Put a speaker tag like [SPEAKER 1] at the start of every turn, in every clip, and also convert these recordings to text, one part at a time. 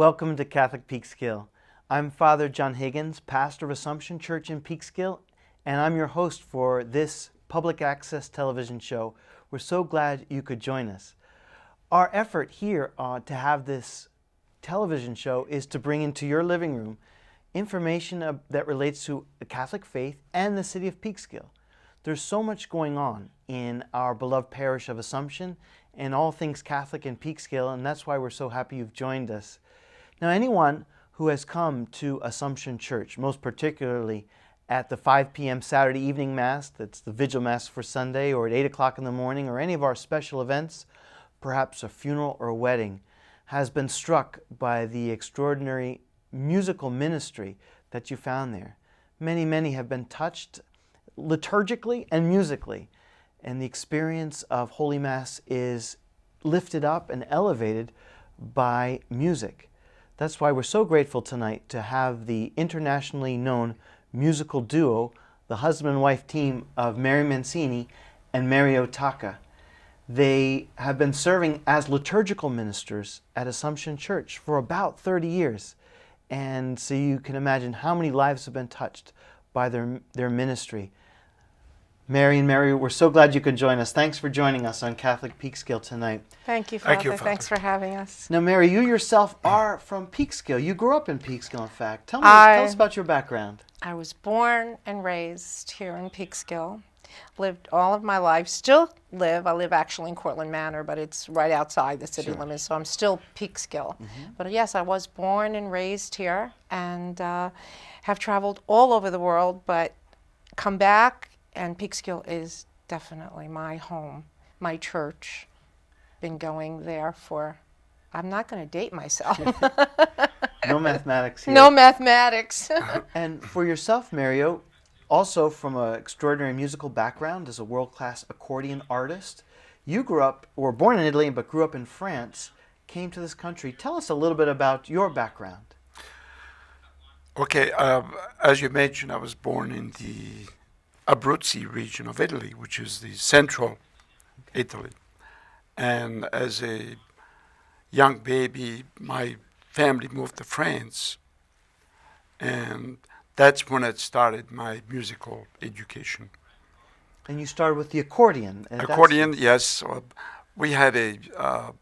[SPEAKER 1] Welcome to Catholic Peekskill. I'm Father John Higgins, pastor of Assumption Church in Peekskill, and I'm your host for this public access television show. We're so glad you could join us. Our effort here to have this television show is to bring into your living room information that relates to the Catholic faith and the city of Peekskill. There's so much going on in our beloved parish of Assumption and all things Catholic in Peekskill, and that's why we're so happy you've joined us. Now, anyone who has come to Assumption Church, most particularly at the 5 p.m. Saturday evening Mass, that's the Vigil Mass for Sunday, or at 8 o'clock in the morning, or any of our special events, perhaps a funeral or a wedding, has been struck by the extraordinary musical ministry that you found there. Many have been touched liturgically and musically, and the experience of Holy Mass is lifted up and elevated by music. That's why we're so grateful tonight to have the internationally known musical duo, the husband and wife team of Mary Mancini and Mario Tacca. They have been serving as liturgical ministers at Assumption Church for about 30 years. And so you can imagine how many lives have been touched by their ministry. Mary and Mary, we're so glad you could join us. Thanks for joining us on Catholic Peekskill tonight.
[SPEAKER 2] Thank you, Father.
[SPEAKER 3] Thank you, Father.
[SPEAKER 2] Thanks for having us.
[SPEAKER 1] Now, Mary, you yourself are from Peekskill. You grew up in Peekskill, in fact. Tell us about your background.
[SPEAKER 2] I was born and raised here in Peekskill. Lived all of my life. Still live. I live actually in Cortland Manor, but it's right outside the city limits, so I'm still Peekskill. But yes, I was born and raised here and have traveled all over the world, but come back, and Peekskill is definitely my home, my church. Been going there for, I'm not going to date myself.
[SPEAKER 1] No mathematics here.
[SPEAKER 2] No mathematics.
[SPEAKER 1] And for yourself, Mario, also from an extraordinary musical background as a world-class accordion artist, you were born in Italy but grew up in France, came to this country. Tell us a little bit about your background.
[SPEAKER 3] Okay, as you mentioned, I was born in the Abruzzi region of Italy, which is the central Italy. And as a young baby, my family moved to France. And that's when I started my musical education.
[SPEAKER 1] And you started with the accordion.
[SPEAKER 3] Accordion, yes. We had a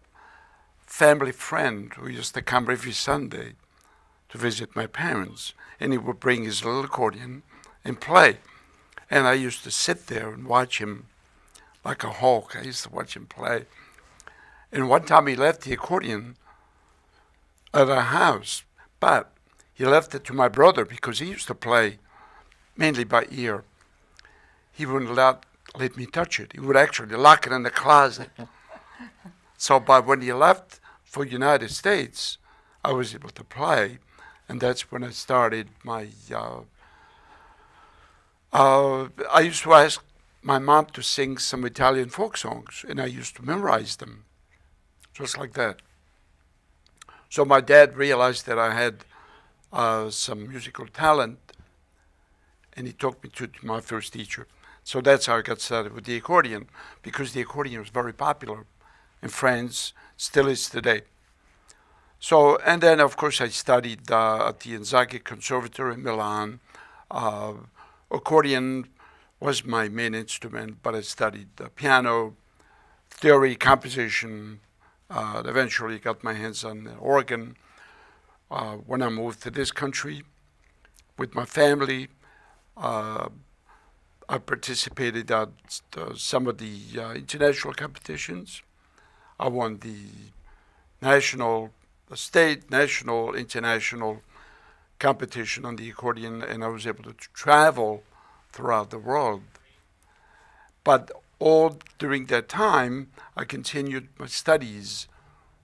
[SPEAKER 3] family friend who used to come every Sunday to visit my parents. And he would bring his little accordion and play. And I used to sit there and watch him like a hawk. I used to watch him play. And one time he left the accordion at our house, but he left it to my brother because he used to play mainly by ear. He wouldn't let me touch it. He would actually lock it in the closet. But when he left for United States, I was able to play. And that's when I started my... I used to ask my mom to sing some Italian folk songs, and I used to memorize them, just like that. So my dad realized that I had some musical talent, and he took me to my first teacher. So that's how I got started with the accordion, because the accordion was very popular in France, still is today. So, and then of course I studied at the Gonzaga Conservatory in Milan. Accordion was my main instrument, but I studied piano, theory, composition. Eventually got my hands on the organ. When I moved to this country with my family, I participated at some of the international competitions. I won the state, national, international competition on the accordion, and I was able to travel throughout the world. But all during that time, I continued my studies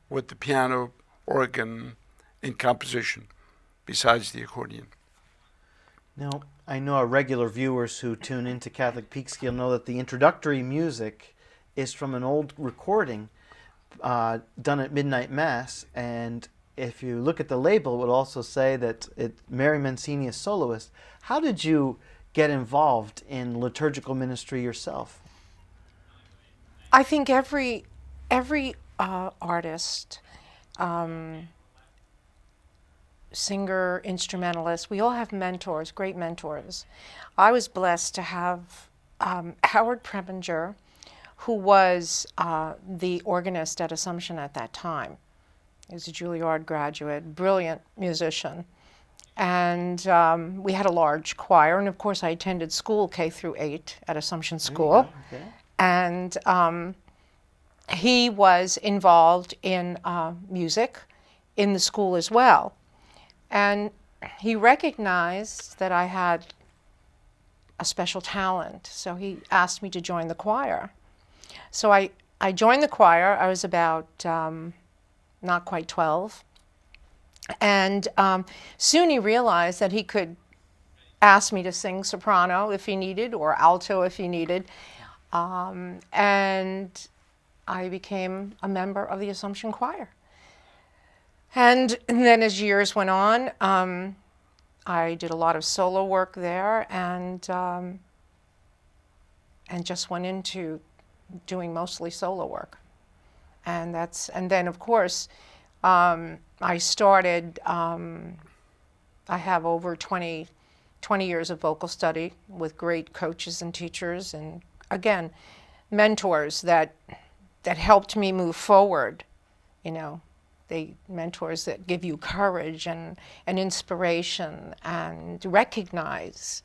[SPEAKER 3] with the piano, organ, and composition, besides the accordion.
[SPEAKER 1] Now, I know our regular viewers who tune into Catholic Peekskill know that the introductory music is from an old recording done at midnight Mass, and if you look at the label, it would also say that Mary Mancini is soloist. How did you get involved in liturgical ministry yourself?
[SPEAKER 2] I think every artist singer, instrumentalist. We all have mentors, great mentors. I was blessed to have Howard Preminger, who was the organist at Assumption at that time. He was a Juilliard graduate, brilliant musician. And we had a large choir, and of course I attended school K through 8 at Assumption School.
[SPEAKER 1] Okay.
[SPEAKER 2] And he was involved in music in the school as well. And he recognized that I had a special talent, so he asked me to join the choir. So I joined the choir. I was about not quite 12. And soon he realized that he could ask me to sing soprano if he needed, or alto if he needed. And I became a member of the Assumption Choir. And then as years went on, I did a lot of solo work there, and just went into doing mostly solo work. And then of course, I started, I have over 20 years of vocal study with great coaches and teachers, and again, mentors that helped me move forward, mentors that give you courage and inspiration and recognize,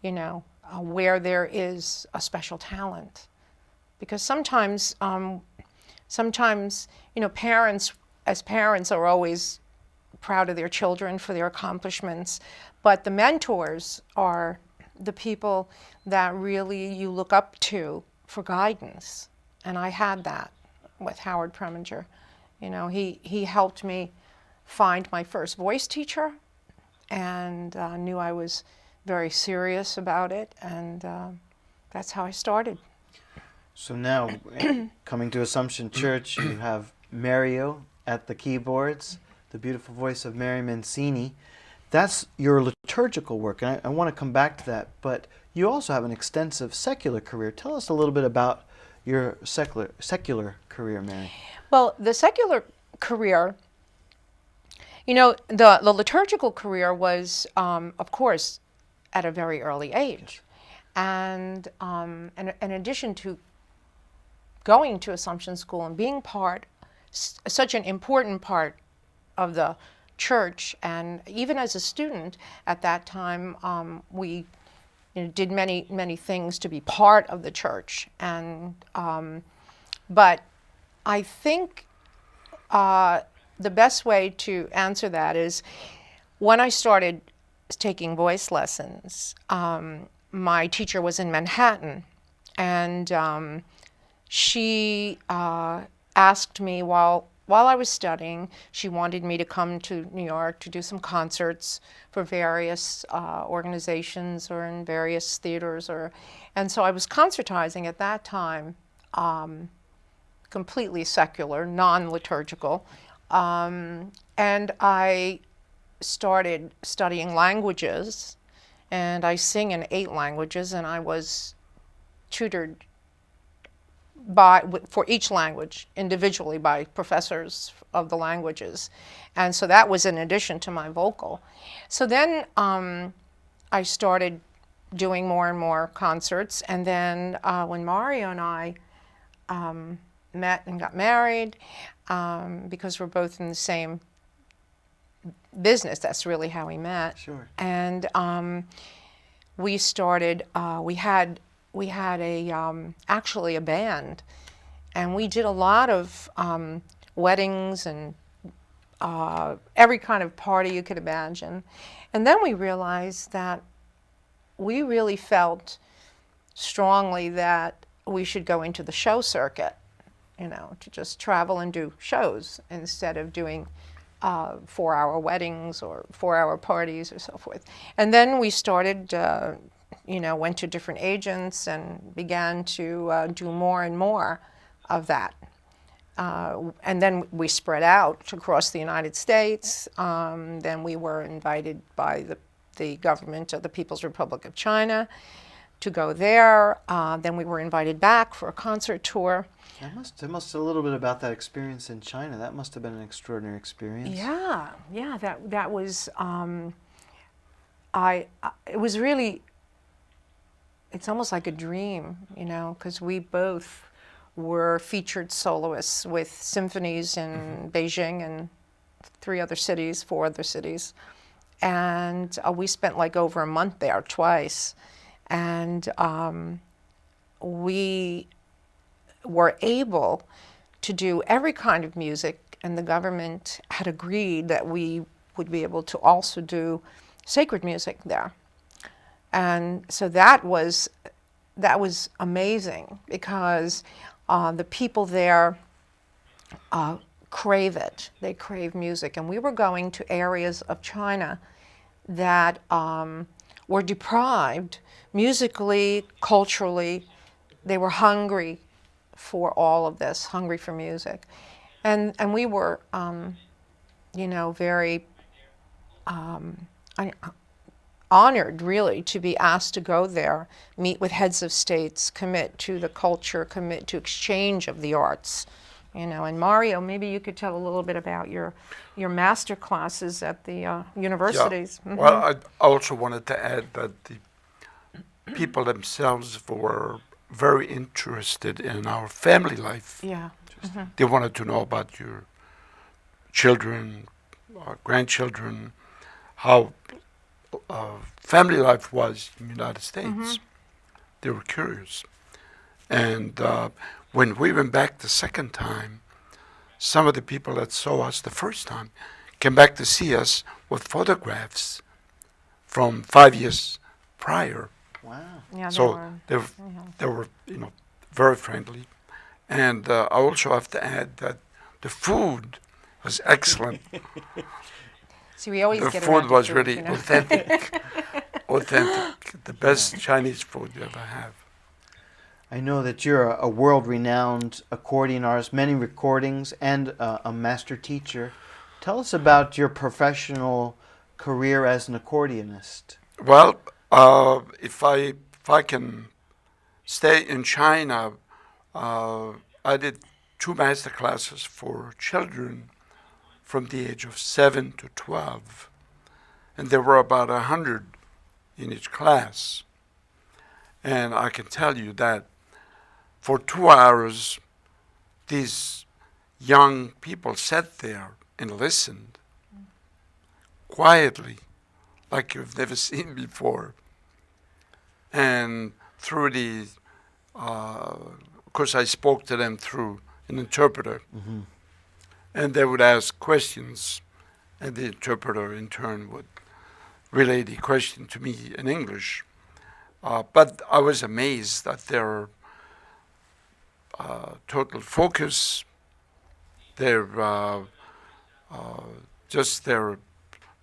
[SPEAKER 2] where there is a special talent. Because sometimes, parents are always proud of their children for their accomplishments, but the mentors are the people that really you look up to for guidance. And I had that with Howard Preminger. He helped me find my first voice teacher, and knew I was very serious about it, and that's how I started.
[SPEAKER 1] So now, coming to Assumption Church, you have Mario at the keyboards, the beautiful voice of Mary Mancini. That's your liturgical work, and I want to come back to that, but you also have an extensive secular career. Tell us a little bit about your secular career, Mary.
[SPEAKER 2] Well, the secular career, the liturgical career was, of course, at a very early age. And in addition to going to Assumption School and being such an important part of the church, and even as a student at that time, we did many things to be part of the church. And but I think the best way to answer that is when I started taking voice lessons, my teacher was in Manhattan, and she asked me while I was studying, she wanted me to come to New York to do some concerts for various organizations or in various theaters, and so I was concertizing at that time, completely secular, non-liturgical, and I started studying languages, and I sing in 8 languages, and I was tutored for each language individually by professors of the languages, and so that was in addition to my vocal. So then I started doing more and more concerts, and then when Mario and I met and got married, because we're both in the same business, that's really how we met.
[SPEAKER 1] Sure.
[SPEAKER 2] And we started. We had actually a band, and we did a lot of weddings and every kind of party you could imagine. And then we realized that we really felt strongly that we should go into the show circuit, to just travel and do shows instead of doing 4-hour weddings or 4-hour parties or so forth. And then we started went to different agents and began to do more and more of that. And then we spread out across the United States. Then we were invited by the government of the People's Republic of China to go there. Then we were invited back for a concert tour.
[SPEAKER 1] Tell us a little bit about that experience in China. That must have been an extraordinary experience.
[SPEAKER 2] Yeah, that was. It was really. It's almost like a dream, because we both were featured soloists with symphonies in Beijing and 4 other cities, and we spent like over a month there twice, and we were able to do every kind of music, and the government had agreed that we would be able to also do sacred music there. And so that was amazing, because the people there crave it. They crave music. And we were going to areas of China that were deprived musically, culturally. They were hungry for all of this, hungry for music. And we were, very honored, really, to be asked to go there, meet with heads of states, commit to the culture, commit to exchange of the arts. And Mario, maybe you could tell a little bit about your master classes at the universities.
[SPEAKER 3] Yeah. Well, I also wanted to add that the people themselves were very interested in our family life.
[SPEAKER 2] Yeah.
[SPEAKER 3] They wanted to know about your children, grandchildren, how family life was in the United States. They were curious. And when we went back the second time, some of the people that saw us the first time came back to see us with photographs from 5 years prior.
[SPEAKER 1] Wow.
[SPEAKER 2] Yeah,
[SPEAKER 3] So they were very friendly. And I also have to add that the food was excellent.
[SPEAKER 2] See, we always
[SPEAKER 3] The
[SPEAKER 2] get
[SPEAKER 3] food
[SPEAKER 2] around to
[SPEAKER 3] was
[SPEAKER 2] food,
[SPEAKER 3] really authentic. Authentic. The best Chinese food you ever have.
[SPEAKER 1] I know that you're a world-renowned accordion artist, many recordings, and a master teacher. Tell us about your professional career as an accordionist.
[SPEAKER 3] Well, if I can stay in China, I did 2 master classes for children from the age of 7 to 12. And there were about 100 in each class. And I can tell you that for 2 hours, these young people sat there and listened quietly, like you've never seen before. And through of course, I spoke to them through an interpreter. And they would ask questions, and the interpreter in turn would relay the question to me in English. But I was amazed at their total focus, their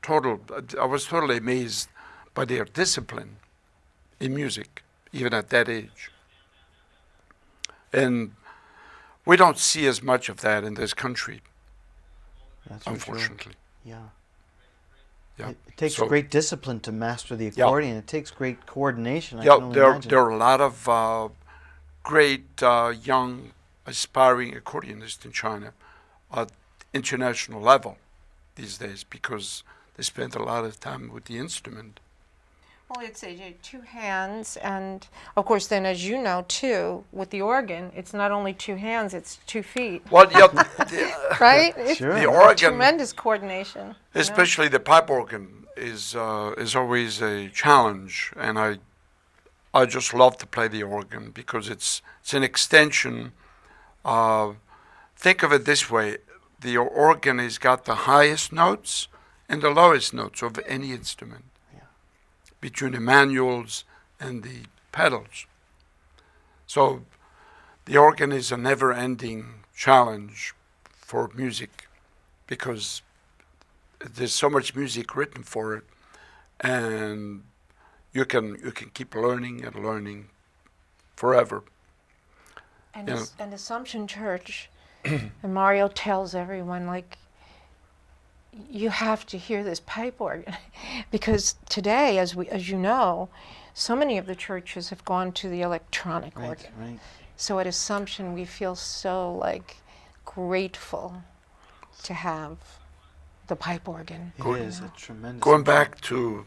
[SPEAKER 3] total. I was totally amazed by their discipline in music, even at that age. And we don't see as much of that in this country.
[SPEAKER 1] That's for
[SPEAKER 3] unfortunately.
[SPEAKER 1] Sure.
[SPEAKER 3] Yeah.
[SPEAKER 1] It takes
[SPEAKER 3] So-
[SPEAKER 1] great discipline to master the
[SPEAKER 3] Yeah.
[SPEAKER 1] accordion. It takes great coordination. I
[SPEAKER 3] Yeah,
[SPEAKER 1] can only
[SPEAKER 3] there
[SPEAKER 1] imagine.
[SPEAKER 3] are a lot of great young aspiring accordionists in China at international level these days because they spend a lot of time with the instrument.
[SPEAKER 2] Well, it's 2 hands, and of course, then as you know too, with the organ, it's not only 2 hands; it's 2 feet.
[SPEAKER 3] Well, yeah,
[SPEAKER 2] Right? It's
[SPEAKER 1] Sure.
[SPEAKER 3] the organ,
[SPEAKER 2] tremendous coordination.
[SPEAKER 3] especially the pipe organ, is always a challenge, and I just love to play the organ because it's an extension. Think of it this way: the organ has got the highest notes and the lowest notes of any instrument, between the manuals and the pedals. So the organ is a never-ending challenge for music because there's so much music written for it, and you can keep learning and learning forever.
[SPEAKER 2] And,
[SPEAKER 3] Yeah.
[SPEAKER 2] and Assumption Church, and Mario tells everyone, like, you have to hear this pipe organ, because today, as you know, so many of the churches have gone to the electronic
[SPEAKER 1] Right,
[SPEAKER 2] organ.
[SPEAKER 1] right.
[SPEAKER 2] So at Assumption, we feel so grateful to have the pipe organ.
[SPEAKER 1] It
[SPEAKER 3] Good.
[SPEAKER 1] is a tremendous.
[SPEAKER 3] Going
[SPEAKER 1] instrument.
[SPEAKER 3] back to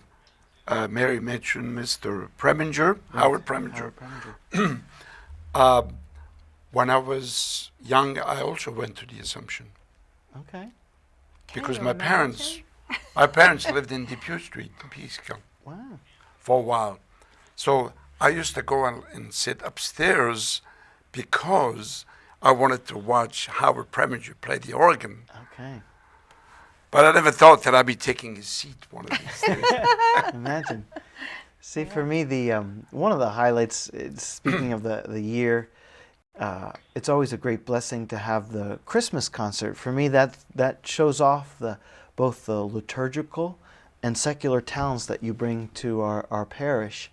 [SPEAKER 3] Mary mentioned Mr. Preminger,
[SPEAKER 1] Right,
[SPEAKER 3] Howard Preminger. When I was young, I also went to the Assumption
[SPEAKER 1] Okay.
[SPEAKER 3] because
[SPEAKER 2] you
[SPEAKER 3] my parents lived in Depew Street in Peekskill
[SPEAKER 1] Wow.
[SPEAKER 3] for a while. So I used to go and sit upstairs because I wanted to watch Howard Preminger play the organ.
[SPEAKER 1] Okay.
[SPEAKER 3] But I never thought that I'd be taking his seat one of these days.
[SPEAKER 1] Imagine. See, for me, the one of the highlights. Speaking of the year, it's always a great blessing to have the Christmas concert. For me, that shows off both the liturgical and secular talents that you bring to our parish.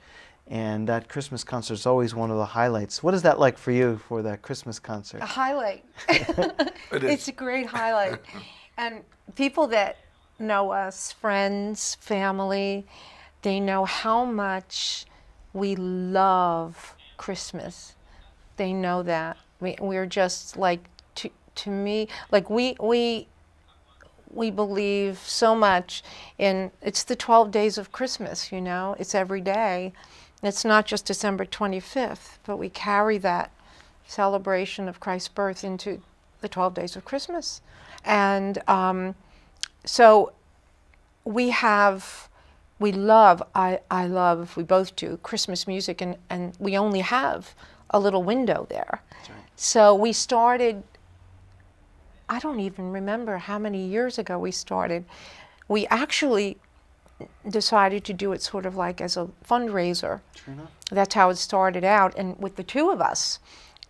[SPEAKER 1] And that Christmas concert is always one of the highlights. What is that like for you for that Christmas concert?
[SPEAKER 2] A highlight.
[SPEAKER 3] It is.
[SPEAKER 2] It's a great highlight. And people that know us, friends, family, they know how much we love Christmas. They know that. We're just to me, we believe so much in, it's the 12 days of Christmas, it's every day. It's not just December 25th, but we carry that celebration of Christ's birth into the 12 days of Christmas. And so we love, we both do, Christmas music, and we only have a little window there.
[SPEAKER 1] That's right.
[SPEAKER 2] So we started, I don't even remember how many years ago we started. We actually decided to do it sort of like as a fundraiser.
[SPEAKER 1] True enough.
[SPEAKER 2] That's how it started out, and with the two of us.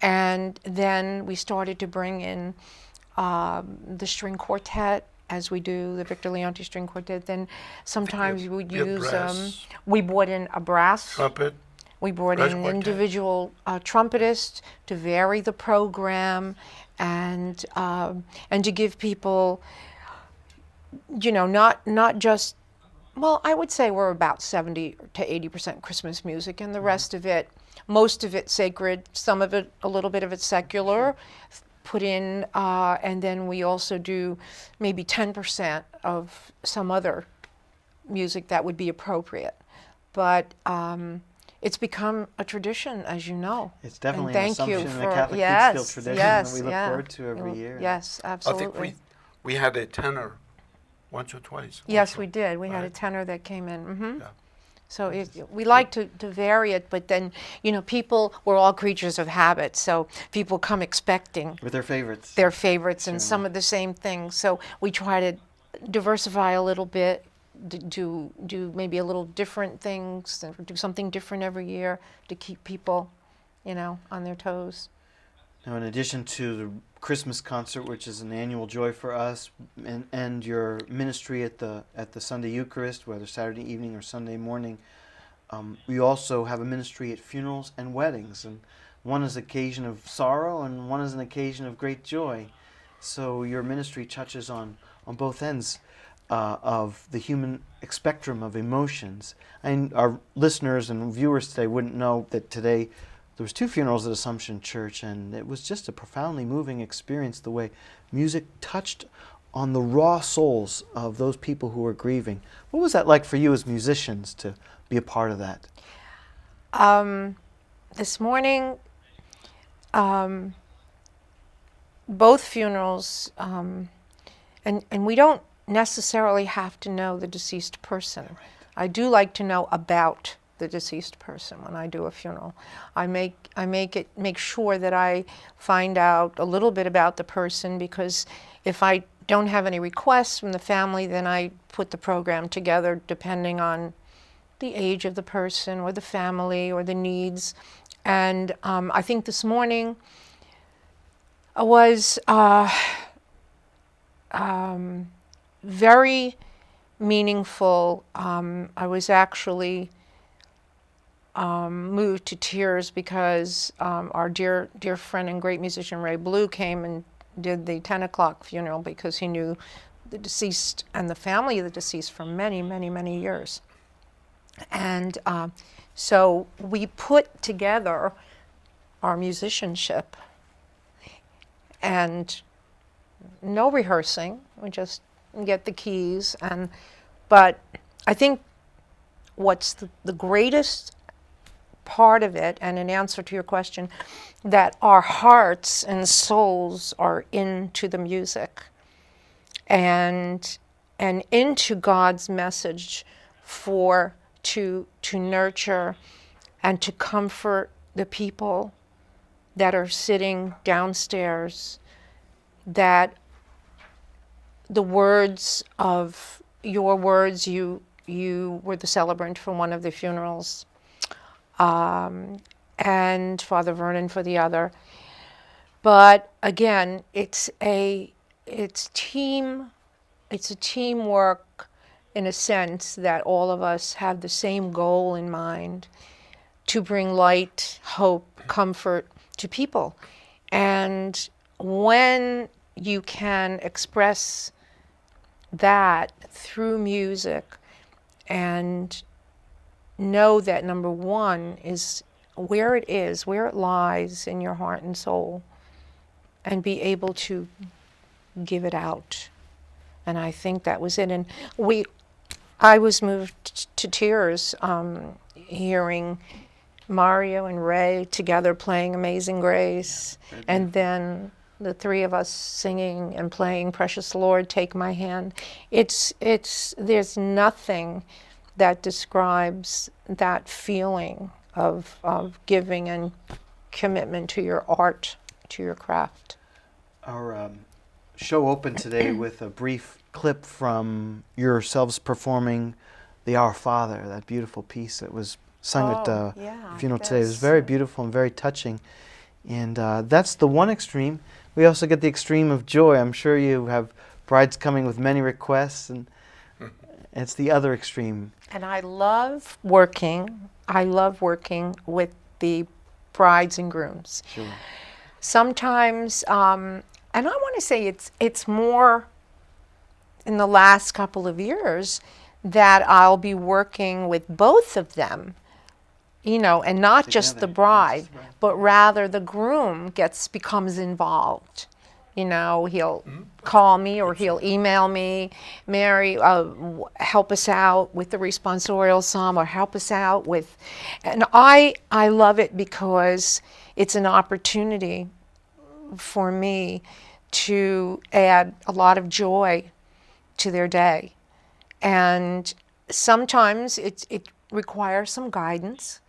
[SPEAKER 2] And then we started to bring in the string quartet, as we do the Victor Leonti string quartet. Then sometimes we would use, we brought in a brass.
[SPEAKER 3] Trumpet.
[SPEAKER 2] We brought
[SPEAKER 3] brass
[SPEAKER 2] in
[SPEAKER 3] quartet.
[SPEAKER 2] individual trumpetists to vary the program and to give people, not just, well, I would say we're about 70 to 80% Christmas music, and the rest of it, most of it sacred, some of it, a little bit of it secular, put in, and then we also do maybe 10% of some other music that would be appropriate. But it's become a tradition, as you know.
[SPEAKER 1] It's definitely
[SPEAKER 2] And
[SPEAKER 1] an
[SPEAKER 2] thank you
[SPEAKER 1] assumption in
[SPEAKER 2] for-
[SPEAKER 1] the Catholic
[SPEAKER 2] yes,
[SPEAKER 1] Peekskill tradition
[SPEAKER 2] yes,
[SPEAKER 1] that we look
[SPEAKER 2] yeah.
[SPEAKER 1] forward to every year.
[SPEAKER 2] Yes,
[SPEAKER 3] I
[SPEAKER 2] absolutely.
[SPEAKER 3] think we had a tenor once or twice.
[SPEAKER 2] Yes,
[SPEAKER 3] also,
[SPEAKER 2] we did. We had a
[SPEAKER 3] right?
[SPEAKER 2] tenor that came in.
[SPEAKER 3] Yeah.
[SPEAKER 2] So we like to vary it, but then, we're all creatures of habit, so people come expecting
[SPEAKER 1] With their favorites.
[SPEAKER 2] their favorites and
[SPEAKER 1] Sure.
[SPEAKER 2] some of the same things. So we try to diversify a little bit, do maybe a little different things, and do something different every year to keep people, on their toes.
[SPEAKER 1] Now, in addition to the Christmas concert, which is an annual joy for us, and your ministry at the Sunday Eucharist, whether Saturday evening or Sunday morning, we also have a ministry at funerals and weddings, and one is an occasion of sorrow and one is an occasion of great joy. So your ministry touches on both ends of the human spectrum of emotions. And our listeners and viewers today wouldn't know that today there was 2 funerals at Assumption Church, and it was just a profoundly moving experience, the way music touched on the raw souls of those people who were grieving. What was that like for you as musicians to be a part of that?
[SPEAKER 2] This morning, both funerals, and we don't necessarily have to know the deceased person.
[SPEAKER 1] Right.
[SPEAKER 2] I do like to know about the deceased person when I do a funeral. I make sure that I find out a little bit about the person, because if I don't have any requests from the family, then I put the program together depending on the age of the person or the family or the needs. And I think this morning was very meaningful. I was actually moved to tears because our dear friend and great musician Ray Blue came and did the 10 o'clock funeral, because he knew the deceased and the family of the deceased for many, many, many years. And So we put together our musicianship and no rehearsing. We just get the keys. But I think what's the greatest part of it, and in answer to your question, that our hearts and souls are into the music and into God's message to nurture and to comfort the people that are sitting downstairs, that the words of your words, you were the celebrant for one of the funerals, and Father Vernon for the other. But again, it's a teamwork in a sense that all of us have the same goal in mind, to bring light, hope, comfort to people. And when you can express that through music and know that number one is where it lies in your heart and soul, and be able to give it out. And I think that was it. And I was moved to tears hearing Mario and Ray together playing Amazing Grace, and then the three of us singing and playing Precious Lord, Take My Hand. There's nothing that describes that feeling of giving and commitment to your art, to your craft.
[SPEAKER 1] Our show opened today with a brief clip from yourselves performing the Our Father, that beautiful piece that was sung at the funeral today. It was very beautiful and very touching. And that's the one extreme. We also get the extreme of joy. I'm sure you have brides coming with many requests, and it's the other extreme.
[SPEAKER 2] And I love working with the brides and grooms.
[SPEAKER 1] Sure.
[SPEAKER 2] Sometimes, and I want to say it's more in the last couple of years that I'll be working with both of them, and not just the bride, but rather the groom becomes involved. He'll call me or he'll email me, Mary, help us out with the responsorial psalm, or help us out with, and I love it because it's an opportunity for me to add a lot of joy to their day. And sometimes it requires some guidance,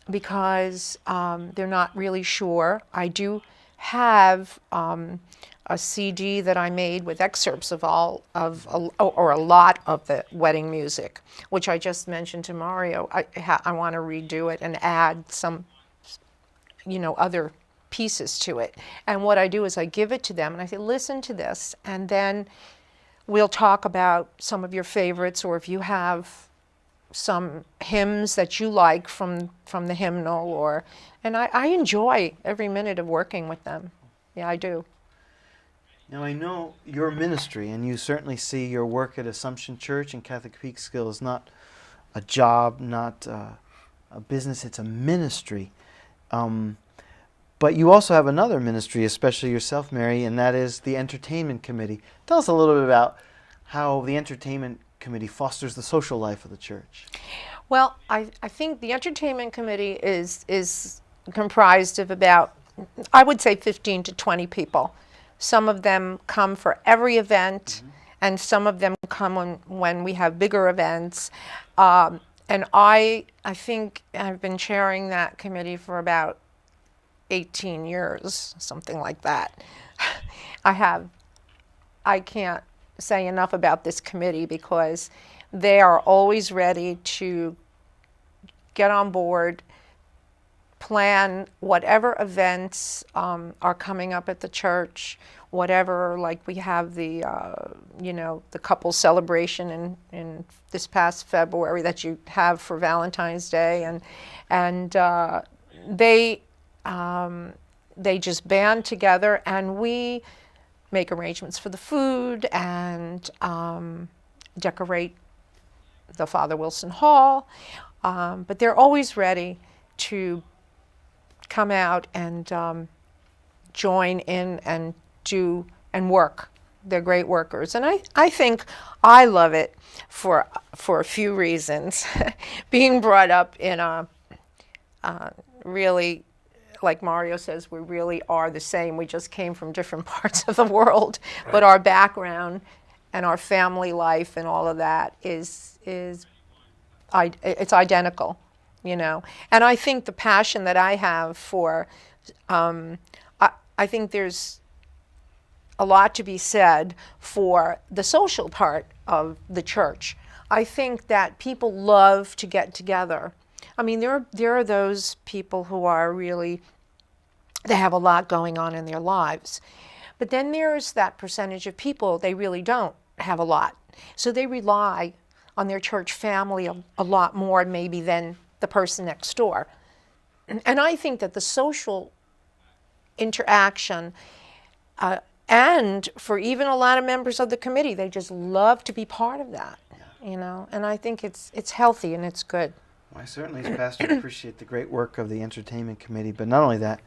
[SPEAKER 2] because they're not really sure. I do have a CD that I made with excerpts of a lot of the wedding music, which I just mentioned to Mario. I want to redo it and add some, other pieces to it. And what I do is I give it to them and I say, listen to this, and then we'll talk about some of your favorites, or if you have some hymns that you like from the hymnal, and I enjoy every minute of working with them. Yeah, I do.
[SPEAKER 1] Now, I know your ministry, and you certainly see your work at Assumption Church and Catholic Peekskill is not a job, not a business, it's a ministry. But you also have another ministry, especially yourself, Mary, and that is the Entertainment Committee. Tell us a little bit about how the Entertainment Committee fosters the social life of the church.
[SPEAKER 2] Well, I think the Entertainment Committee is comprised of about, I would say, 15 to 20 people. Some of them come for every event, and some of them come when we have bigger events. And I think I've been chairing that committee for about 18 years, something like that. I can't say enough about this committee, because they are always ready to get on board, plan whatever events are coming up at the church, whatever, like we have the couple celebration in this past February that you have for Valentine's Day, and they just band together, and we make arrangements for the food and decorate the Father Wilson Hall. But they're always ready to come out and join in and do and work. They're great workers. And I think I love it for a few reasons. Being brought up in a really, like Mario says, we really are the same. We just came from different parts of the world. Right. But our background and our family life and all of that it's identical, you know. And I think the passion that I have for, I think there's a lot to be said for the social part of the church. I think that people love to get together. I mean, there are those people who are really, they have a lot going on in their lives. But then there's that percentage of people, they really don't have a lot. So they rely on their church family a lot more maybe than the person next door. And I think that the social interaction, and for even a lot of members of the committee, they just love to be part of that, you know. And I think it's healthy and it's good.
[SPEAKER 1] Well, I certainly, as pastor, appreciate the great work of the entertainment committee, but not only that,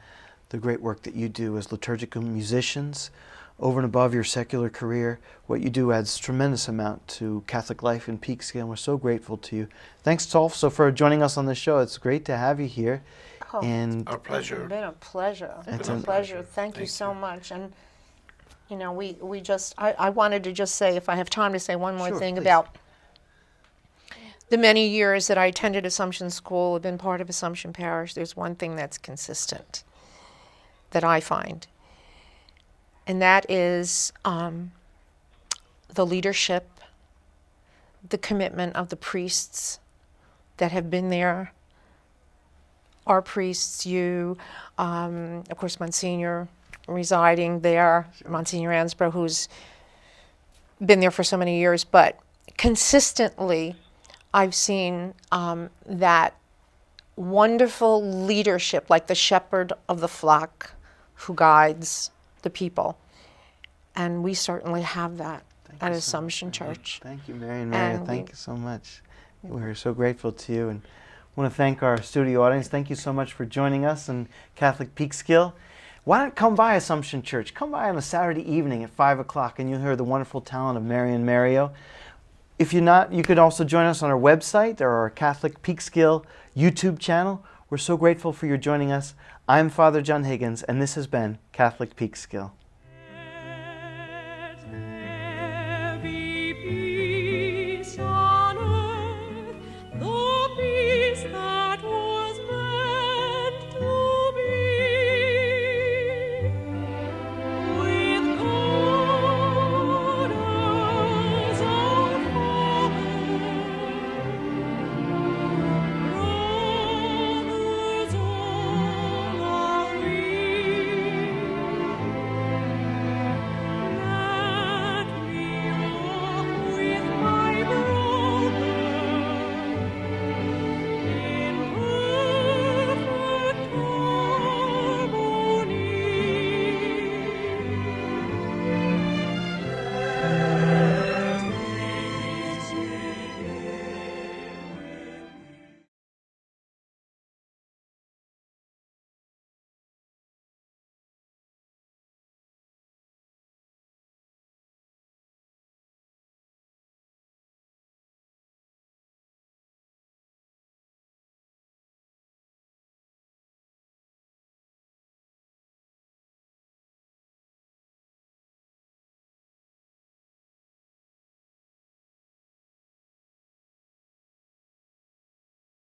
[SPEAKER 1] the great work that you do as liturgical musicians. Over and above your secular career, what you do adds tremendous amount to Catholic life in Peekskill, and we're so grateful to you. Thanks also for joining us on the show. It's great to have you here.
[SPEAKER 2] Oh,
[SPEAKER 1] and
[SPEAKER 3] our pleasure.
[SPEAKER 2] It's been a pleasure. It's a pleasure. Thank you so much. And you know, we just I wanted to just say, if I have time to say one more thing, please, about the many years that I attended Assumption School, have been part of Assumption Parish. There's one thing that's consistent that I find. And that is the leadership, the commitment of the priests that have been there. Our priests, you, of course, Monsignor residing there, sure. Monsignor Ansbro, who's been there for so many years. But consistently, I've seen that wonderful leadership, like the shepherd of the flock who guides the people, and we certainly have that at Assumption Church.
[SPEAKER 1] Thank you, Mary and Maria. Thank you so much. We're so grateful to you, and want to thank our studio audience. Thank you so much for joining us in Catholic Peekskill. Why not come by Assumption Church? Come by on a Saturday evening at 5 o'clock, and you'll hear the wonderful talent of Mary and Mario. If you're not, you could also join us on our website or our Catholic Peekskill YouTube channel. We're so grateful for your joining us. I'm Father John Higgins, and this has been Catholic Peekskill.